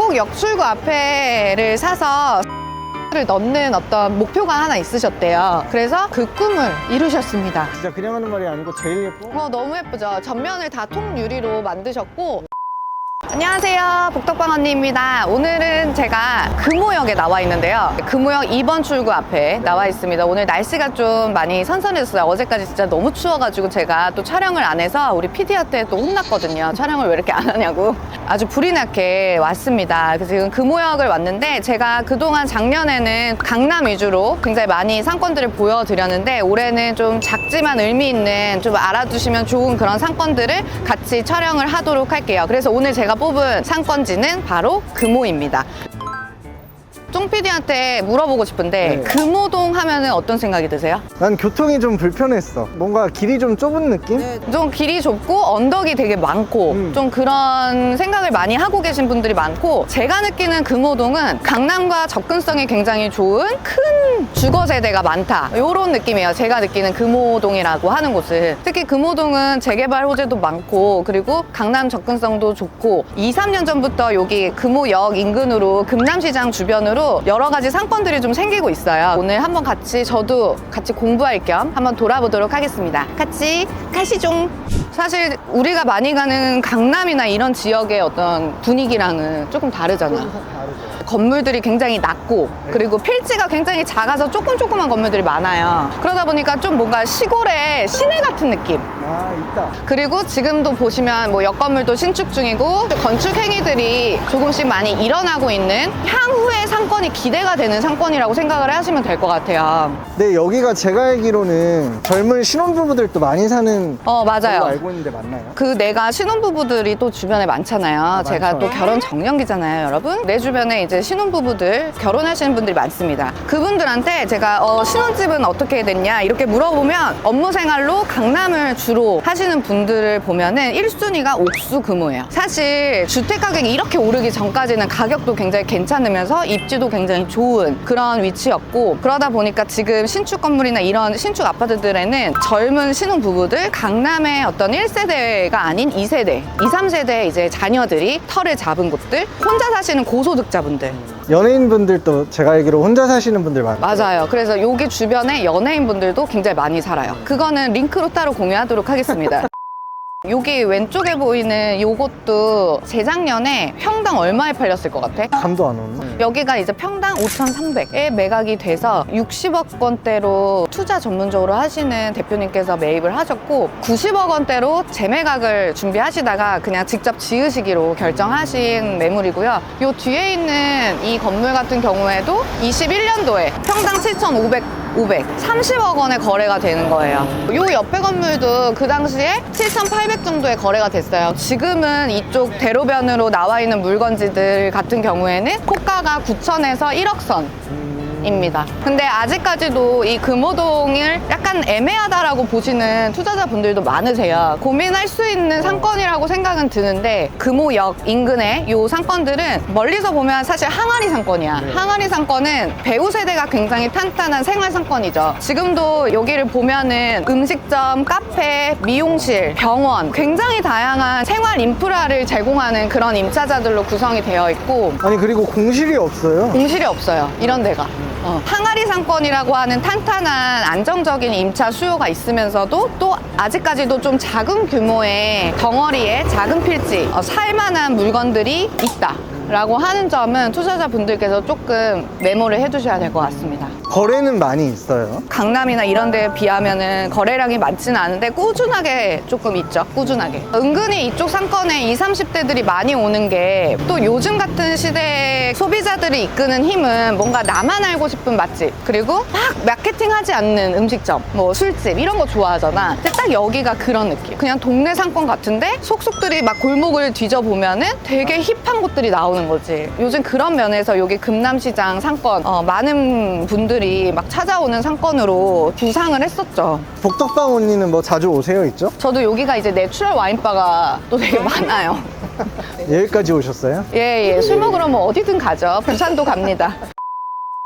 꼭 역출구 앞에를 사서 를 넣는 어떤 목표가 하나 있으셨대요. 그래서 그 꿈을 이루셨습니다. 진짜 그냥 하는 말이 아니고 제일 예뻐. 너무 예쁘죠? 전면을 다 통유리로 만드셨고. 안녕하세요, 복덕방 언니입니다. 오늘은 제가 금호역에 나와 있는데요. 금호역 2번 출구 앞에 나와 있습니다. 오늘 날씨가 좀 많이 선선해졌어요. 어제까지 진짜 너무 추워가지고 제가 또 촬영을 안 해서 우리 PD한테 또 혼났거든요. 촬영을 왜 이렇게 안 하냐고. 아주 불이 나게 왔습니다. 그래서 지금 금호역을 왔는데, 제가 그동안 작년에는 강남 위주로 굉장히 많이 상권들을 보여드렸는데, 올해는 좀 작지만 의미 있는, 좀 알아두시면 좋은 그런 상권들을 같이 촬영을 하도록 할게요. 그래서 오늘 제가 뽑은 상권지는 바로 금호입니다. 쫑PD한테 물어보고 싶은데, 네. 금호동 하면은 어떤 생각이 드세요? 난 교통이 좀 불편했어. 뭔가 길이 좀 좁은 느낌? 좀 길이 좁고 언덕이 되게 많고 좀 그런 생각을 많이 하고 계신 분들이 많고, 제가 느끼는 금호동은 강남과 접근성이 굉장히 좋은 큰 주거 세대가 많다, 이런 느낌이에요. 제가 느끼는 금호동이라고 하는 곳은. 특히 금호동은 재개발 호재도 많고, 그리고 강남 접근성도 좋고, 2, 3년 전부터 여기 금호역 인근으로 금남시장 주변으로 여러 가지 상권들이 좀 생기고 있어요. 오늘 한번 저도 같이 공부할 겸 한번 돌아보도록 하겠습니다. 같이 가시죠. 사실 우리가 많이 가는 강남이나 이런 지역의 어떤 분위기랑은 조금 다르잖아. 건물들이 굉장히 낮고, 그리고 필지가 굉장히 작아서 조그만 건물들이 많아요. 그러다 보니까 좀 뭔가 시골의 시내 같은 느낌. 아, 있다. 그리고 지금도 보시면 뭐 역건물도 신축 중이고, 건축 행위들이 조금씩 많이 일어나고 있는, 향후의 상권이 기대가 되는 상권이라고 생각을 하시면 될 것 같아요. 네, 여기가 제가 알기로는 젊은 신혼부부들도 많이 사는 걸로 맞아요. 알고 있는데 맞나요? 그 내가 신혼부부들이 또 주변에 많잖아요. 제가 많죠. 또 결혼 정년기잖아요, 여러분. 내 주변에 이제 신혼부부들, 결혼하시는 분들이 많습니다. 그분들한테 제가 신혼집은 어떻게 됐냐 이렇게 물어보면, 업무 생활로 강남을 주로 하시는 분들을 보면은 1순위가 옥수 금호예요. 사실 주택 가격이 이렇게 오르기 전까지는 가격도 굉장히 괜찮으면서 입지도 굉장히 좋은 그런 위치였고, 그러다 보니까 지금 신축 건물이나 이런 신축 아파트들에는 젊은 신혼부부들, 강남의 어떤 1세대가 아닌 2세대, 2, 3세대 이제 자녀들이 터를 잡은 곳들, 혼자 사시는 고소득자분들. 연예인분들도 제가 알기로 혼자 사시는 분들 많아요. 맞아요. 그래서 여기 주변에 연예인분들도 굉장히 많이 살아요. 그거는 링크로 따로 공유하도록 하겠습니다. 여기 왼쪽에 보이는 요것도 재작년에 평당 얼마에 팔렸을 것 같아? 감도 안 오네. 여기가 이제 평당 5,300에 매각이 돼서 60억 원대로 투자 전문적으로 하시는 대표님께서 매입을 하셨고, 90억 원대로 재매각을 준비하시다가 그냥 직접 지으시기로 결정하신 매물이고요. 요 뒤에 있는 이 건물 같은 경우에도 21년도에 평당 7,500, 30억 원의 거래가 되는 거예요. 요 옆에 건물도 그 당시에 7,800 정도의 거래가 됐어요. 지금은 이쪽 대로변으로 나와 있는 물건지들 같은 경우에는 호가가 9천에서 1억 선입니다. 근데 아직까지도 이 금호동을 약간 애매하다라고 보시는 투자자분들도 많으세요. 고민할 수 있는 상권이라고 생각은 드는데, 금호역 인근의 이 상권들은 멀리서 보면 사실 항아리 상권이야. 항아리 상권은 배우 세대가 굉장히 탄탄한 생활 상권이죠. 지금도 여기를 보면은 음식점, 카페, 미용실, 병원, 굉장히 다양한 생활 인프라를 제공하는 그런 임차자들로 구성이 되어 있고, 아니, 그리고 공실이 없어요. 공실이 없어요, 이런 데가. 항아리 상권이라고 하는 탄탄한 안정적인 임차 수요가 있으면서도, 또 아직까지도 좀 작은 규모의 덩어리에 작은 필지, 살만한 물건들이 있다 라고 하는 점은 투자자분들께서 조금 메모를 해두셔야 될 것 같습니다. 거래는 많이 있어요. 강남이나 이런 데에 비하면은 거래량이 많지는 않은데 꾸준하게 조금 있죠. 꾸준하게. 은근히 이쪽 상권에 20, 30대들이 많이 오는 게, 또 요즘 같은 시대에 소비자들이 이끄는 힘은 뭔가 나만 알고 싶은 맛집, 그리고 막 마케팅하지 않는 음식점, 뭐 술집 이런 거 좋아하잖아. 근데 딱 여기가 그런 느낌. 그냥 동네 상권 같은데 속속들이 막 골목을 뒤져보면은 되게 힙한 곳들이 나오는 거지. 요즘 그런 면에서 여기 금남시장 상권 많은 분들이 막 찾아오는 상권으로 부상을 했었죠. 복덕방 언니는 뭐 자주 오세요, 있죠? 저도 여기가 이제 내추럴 와인바가 또 되게 많아요. 여기까지 오셨어요? 예, 술 먹으러 뭐 어디든 가죠. 부산도 갑니다.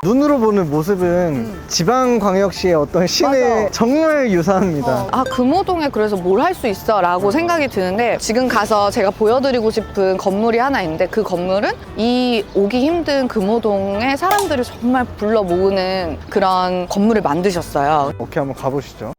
눈으로 보는 모습은 지방광역시의 어떤 시내 맞아. 정말 유사합니다. 아, 금호동에 그래서 뭘 할 수 있어 라고 생각이 드는데 지금 가서 제가 보여드리고 싶은 건물이 하나 있는데 그 건물은 이 오기 힘든 금호동에 사람들을 정말 불러 모으는 그런 건물을 만드셨어요. 오케이, 한번 가보시죠.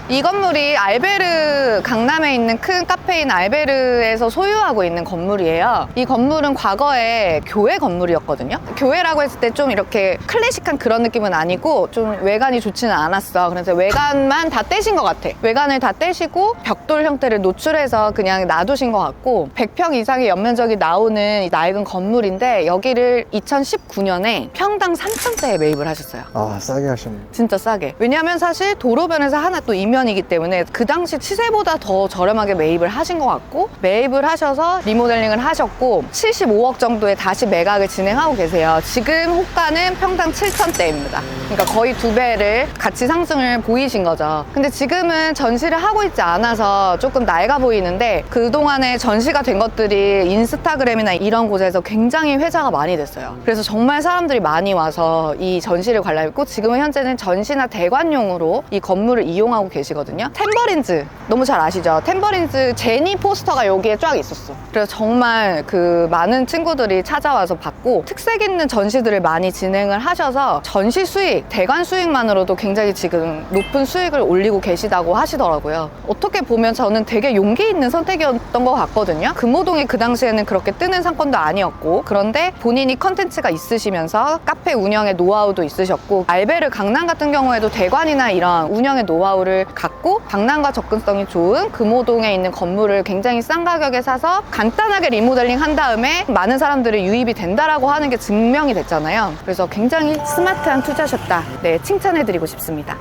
이 건물이 알베르, 강남에 있는 큰 카페인 알베르에서 소유하고 있는 건물이에요. 이 건물은 과거에 교회 건물이었거든요. 교회라고 했을 때 좀 이렇게 클래식한 그런 느낌은 아니고 좀 외관이 좋지는 않았어. 그래서 외관만 다 떼신 것 같아. 외관을 다 떼시고 벽돌 형태를 노출해서 그냥 놔두신 것 같고 100평 이상의 연면적이 나오는 이 낡은 건물인데 여기를 2019년에 평당 3,000대에 매입을 하셨어요. 아, 싸게 하셨네. 진짜 싸게. 왜냐하면 사실 도로변에서 하나 또 이면이기 때문에 그 당시 시세보다 더 저렴하게 매입을 하신 것 같고 매입을 하셔서 리모델링을 하셨고 75억 정도에 다시 매각을 진행하고 계세요. 지금 호가는 평당 7,000대입니다. 그러니까 거의 2배를 같이 상승을 보이신 거죠. 근데 지금은 전시를 하고 있지 않아서 조금 낡아 보이는데 그동안에 전시가 된 것들이 인스타그램이나 이런 곳에서 굉장히 회자가 많이 됐어요. 그래서 정말 사람들이 많이 와서 이 전시를 관람했고 지금은 현재는 전시나 대관용으로 이 건물을 이용하고 계시거든요. 탬버린즈 너무 잘 아시죠? 탬버린즈 제니 포스터가 여기에 쫙 있었어. 그래서 정말 그 많은 친구들이 찾아와서 봤고 특색 있는 전시들을 많이 진행을 하셔서 전시 수익, 대관 수익만으로도 굉장히 지금 높은 수익을 올리고 계시다고 하시더라고요. 어떻게 보면 저는 되게 용기 있는 선택이었던 것 같거든요. 금호동이 그 당시에는 그렇게 뜨는 상권도 아니었고 그런데 본인이 컨텐츠가 있으시면서 카페 운영의 노하우도 있으셨고 알베르 강남 같은 경우에도 대관이나 이런 운영의 노하우를 갖고 강남과 접근성이 좋은 금호동에 있는 건물을 굉장히 싼 가격에 사서 간단하게 리모델링 한 다음에 많은 사람들이 유입이 된다라고 하는 게 증명이 됐잖아요. 그래서 굉장히 스마트한 투자셨다. 네, 칭찬해드리고 싶습니다.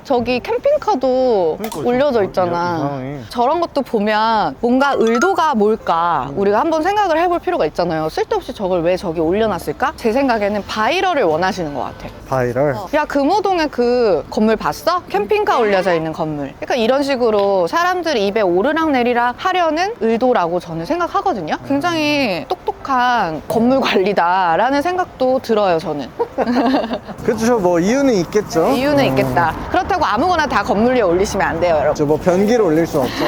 저기 캠핑카도 올려져 있잖아. 이상해. 저런 것도 보면 뭔가 의도가 뭘까 우리가 한번 생각을 해볼 필요가 있잖아요. 쓸데없이 저걸 왜 저기 올려놨을까? 제 생각에는 바이럴을 원하시는 것 같아. 바이럴. 야, 금호동에 그 건물 봤어? 캠핑카 올려져 있는 건물. 그러니까 이런 식으로 사람들이 입에 오르락 내리락 하려는 의도라고 저는 생각하거든요. 굉장히 똑똑한 건물 관리다라는 생각도 들어요, 저는. 그렇죠. 뭐 이유는 있겠죠. 이유는 있겠다. 그렇다고 아무거나 다 건물 위에 올리시면 안 돼요, 여러분. 뭐 변기를 올릴 수 없죠.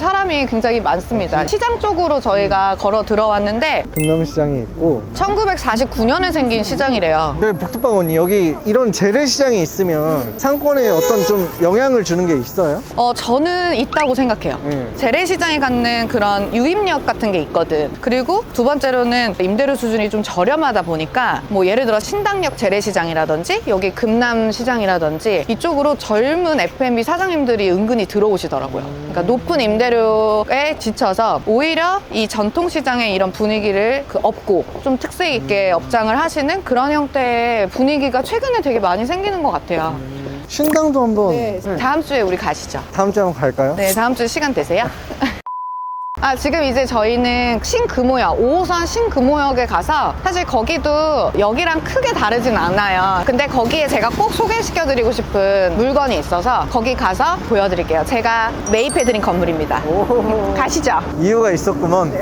사람이 굉장히 많습니다. 시장 쪽으로 저희가 걸어 들어왔는데 금남시장이 있고. 1949년에 생긴 시장이래요. 근데 복두방 언니, 여기 이런 재래시장이 있으면 상권에 어떤 좀 영향을 주는 게 있어요? 저는 있다고 생각해요. 재래시장에 갖는 그런 유입력 같은 게 있거든. 그리고 두 번째로는 임대료 수준이 좀 저렴하다 보니까 뭐 예를 들어 신당역 재래시장이라든지 여기 금남시장이라든지 이쪽으로 젊은 F&B 사장님들이 은근히 들어오시더라고요. 그러니까 높은 임대료에 지쳐서 오히려 이 전통시장의 이런 분위기를 업고 좀 특색 있게 업장을 하시는 그런 형태의 분위기가 최근에 되게 많이 생기는 것 같아요. 신당도 한번. 네, 다음 주에 우리 가시죠. 다음 주에 한번 갈까요? 네, 다음 주에 시간 되세요? 아, 지금 이제 저희는 신금호역, 5호선 신금호역에 가서 사실 거기도 여기랑 크게 다르진 않아요. 근데 거기에 제가 꼭 소개시켜드리고 싶은 물건이 있어서 거기 가서 보여드릴게요. 제가 매입해드린 건물입니다. 가시죠. 이유가 있었구먼.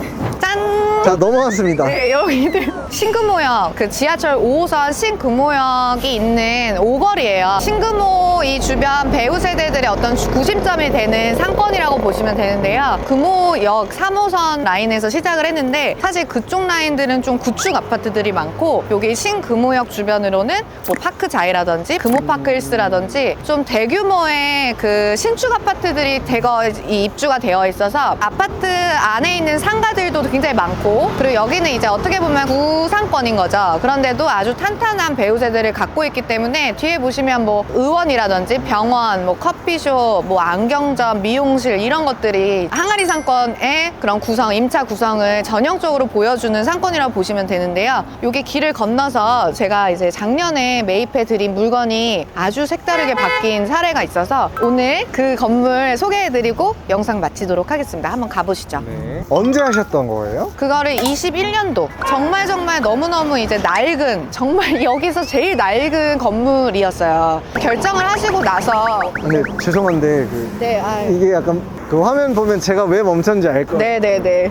짠! 자, 넘어왔습니다. 네, 여기는 신금호역, 그 지하철 5호선 신금호역이 있는 오거리예요. 신금호 이 주변 배우 세대들의 어떤 구심점이 되는 상권이라고 보시면 되는데요. 금호역 3호선 라인에서 시작을 했는데 사실 그쪽 라인들은 좀 구축 아파트들이 많고 여기 신금호역 주변으로는 뭐 파크자이라든지 금호파크힐스라든지 좀 대규모의 그 신축 아파트들이 대거 입주가 되어 있어서 아파트 안에 있는 상가들도 굉장히 많고 그리고 여기는 이제 어떻게 보면 구상권인 거죠. 그런데도 아주 탄탄한 배우 세대를 갖고 있기 때문에 뒤에 보시면 뭐 의원이라든지 병원, 뭐 커피숍, 뭐 안경점, 미용실 이런 것들이 항아리 상권의 그런 구성, 임차 구성을 전형적으로 보여주는 상권이라고 보시면 되는데요. 여기 길을 건너서 제가 이제 작년에 매입해 드린 물건이 아주 색다르게 바뀐 사례가 있어서 오늘 그 건물 소개해-드리고 영상 마치도록 하겠습니다. 한번 가보시죠. 네. 언제 하셨던 거예요? 그거를 21년도 정말 너무너무 이제 낡은 정말 여기서 제일 낡은 건물이었어요. 결정을 하시고 나서 근데 죄송한데 네, 이게 약간 그 화면 보면 제가 왜 멈췄는지 알 거예요. 네네네.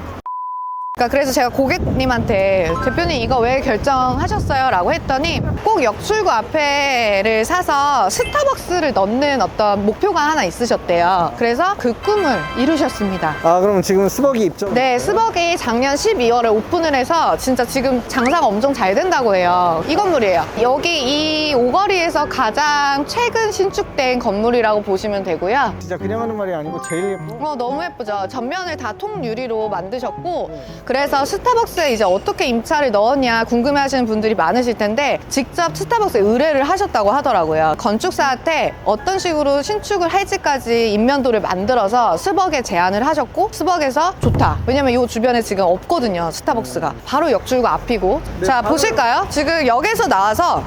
그러니까 그래서 제가 고객님한테 대표님 이거 왜 결정하셨어요? 라고 했더니 꼭 역출구 앞에를 사서 스타벅스를 넣는 어떤 목표가 하나 있으셨대요. 그래서 그 꿈을 이루셨습니다. 아, 그럼 지금 스벅이 입점? 네, 스벅이 작년 12월에 오픈을 해서 진짜 지금 장사가 엄청 잘 된다고 해요. 이 건물이에요. 여기 이 오거리에서 가장 최근 신축된 건물이라고 보시면 되고요. 진짜 그냥 하는 말이 아니고 제일 예뻐? 너무 예쁘죠. 전면을 다 통유리로 만드셨고 그래서 스타벅스에 이제 어떻게 임차를 넣었냐 궁금해 하시는 분들이 많으실 텐데 직접 스타벅스에 의뢰를 하셨다고 하더라고요. 건축사한테 어떤 식으로 신축을 할지까지 인면도를 만들어서 스벅에 제안을 하셨고 스벅에서 좋다. 왜냐면 이 주변에 지금 없거든요. 스타벅스가. 바로 역줄구 앞이고. 네, 자, 바로... 보실까요? 지금 역에서 나와서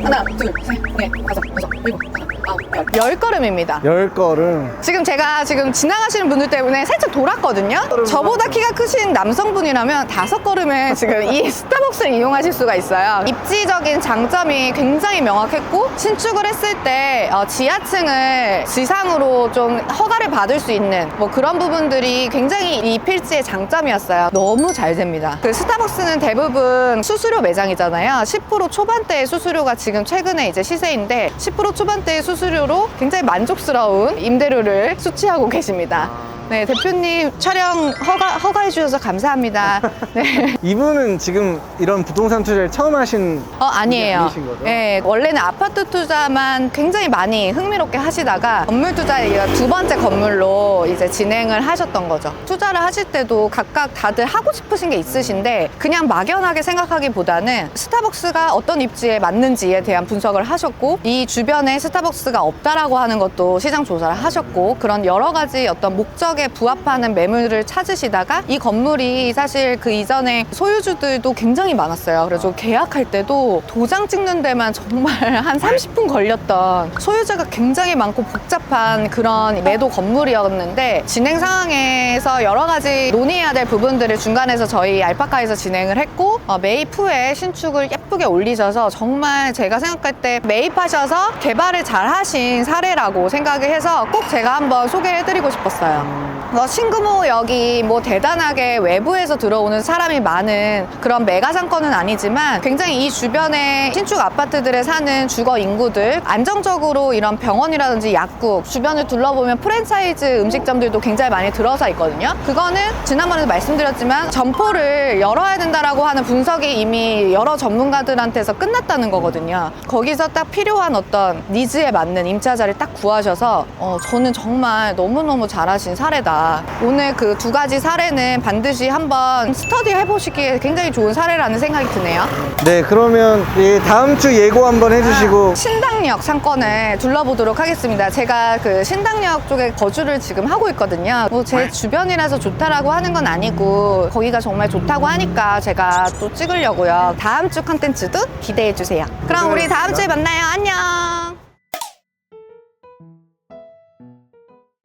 하나, 둘, 셋, 넷, 다섯, 여섯, 일곱, 아홉, 열 걸음입니다. 10걸음. 지금 제가 지금 지나가시는 분들 때문에 살짝 돌았거든요. 저보다 키가 크신 남성분이라면 5걸음에 지금 이 스타벅스를 이용하실 수가 있어요. 입지적인 장점이 굉장히 명확했고 신축을 했을 때 지하층을 지상으로 좀 허가를 받을 수 있는 뭐 그런 부분들이 굉장히 이 필지의 장점이었어요. 너무 잘 됩니다. 그 스타벅스는 대부분 수수료 매장이잖아요. 10% 초반대의 수수료가 지금 최근에 이제 시세인데 10% 초반대의 수수료로 굉장히 만족스러운 임대료를 수취하고 계십니다. 네, 대표님 촬영 허가해 주셔서 감사합니다. 네. 이분은 지금 이런 부동산 투자를 처음 하신 아니에요. 아니신 거죠? 네, 원래는 아파트 투자만 굉장히 많이 흥미롭게 하시다가 건물 투자에 두 번째 건물로 이제 진행을 하셨던 거죠. 투자를 하실 때도 각각 다들 하고 싶으신 게 있으신데 그냥 막연하게 생각하기보다는 스타벅스가 어떤 입지에 맞는지에 대한 분석을 하셨고 이 주변에 스타벅스가 없다라고 하는 것도 시장 조사를 하셨고 그런 여러 가지 어떤 목적에 부합하는 매물을 찾으시다가 이 건물이 사실 그 이전에 소유주들도 굉장히 많았어요. 그래서 계약할 때도 도장 찍는 데만 정말 한 30분 걸렸던 소유자가 굉장히 많고 복잡한 그런 매도 건물이었는데 진행 상황에서 여러 가지 논의해야 될 부분들을 중간에서 저희 알파카에서 진행을 했고 매입 후에 신축을 예쁘게 올리셔서 정말 제가 생각할 때 매입하셔서 개발을 잘 하신 사례라고 생각을 해서 꼭 제가 한번 소개해드리고 싶었어요. 신금호역이 뭐 대단하게 외부에서 들어오는 사람이 많은 그런 메가 상권은 아니지만 굉장히 이 주변에 신축 아파트들에 사는 주거 인구들 안정적으로 이런 병원이라든지 약국 주변을 둘러보면 프랜차이즈 음식점들도 굉장히 많이 들어서 있거든요. 그거는 지난번에도 말씀드렸지만 점포를 열어야 된다라고 하는 분석이 이미 여러 전문가들한테서 끝났다는 거거든요. 거기서 딱 필요한 어떤 니즈에 맞는 임차자를 딱 구하셔서 저는 정말 너무너무 잘하신 사례다. 오늘 그 두 가지 사례는 반드시 한번 스터디 해보시기에 굉장히 좋은 사례라는 생각이 드네요. 네, 그러면 다음 주 예고 한번 해주시고 신당역 상권을 둘러보도록 하겠습니다. 제가 그 신당역 쪽에 거주를 지금 하고 있거든요. 뭐 제 주변이라서 좋다라고 하는 건 아니고 거기가 정말 좋다고 하니까 제가 또 찍으려고요. 다음 주 컨텐츠도 기대해 주세요. 그럼 우리 다음 주에 만나요. 안녕.